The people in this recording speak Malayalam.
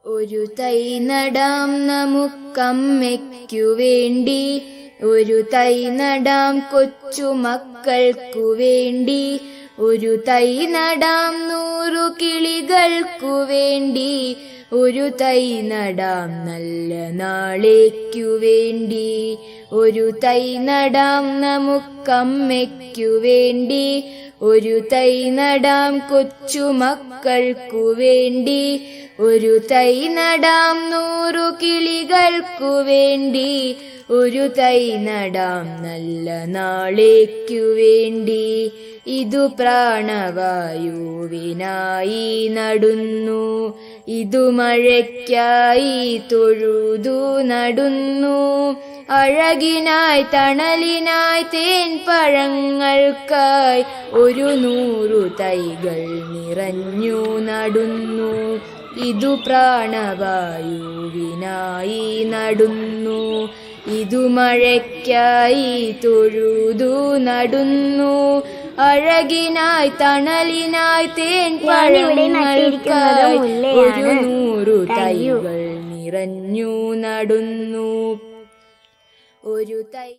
ഒരു തൈ നടാം നമുക്കമ്മയ്ക്കു വേണ്ടി, ഒരു തൈ നടാം കൊച്ചുമക്കൾക്കു വേണ്ടി, ഒരു തൈ നടാം 100 കിളികൾക്കു വേണ്ടി, ഒരു തൈ നടാം നല്ല നാളേക്കു വേണ്ടി. ഒരു തൈ നടാം നമുക്കമ്മയ്ക്കു വേണ്ടി, ഒരു തൈ നടാം കൊച്ചുമക്കൾക്കു വേണ്ടി, ഒരു തൈ നടാം 100 കിളികൾക്കു വേണ്ടി, ഒരു തൈ നടാം നല്ല നാളേക്കു വേണ്ടി. ഇതു പ്രാണവായുവിനായി നടുന്നു, ഇതു മഴയ്ക്കായി തൊഴുതു നടുന്നു, അഴകിനായി തണലിനായി തേൻ പഴങ്ങൾക്കായി 100 തൈകൾ നിറഞ്ഞു നടുന്നു. ഇതു പ്രാണവായുവിനായി നടുന്നു, ഇതു മഴയ്ക്കായി തൊഴുതു നടുന്നു, അഴകിനായി തണലിനായി തേൻ പഴങ്ങൾക്കായി 100 തൈകൾ നിറഞ്ഞു നടുന്നു. ഒരു തൈ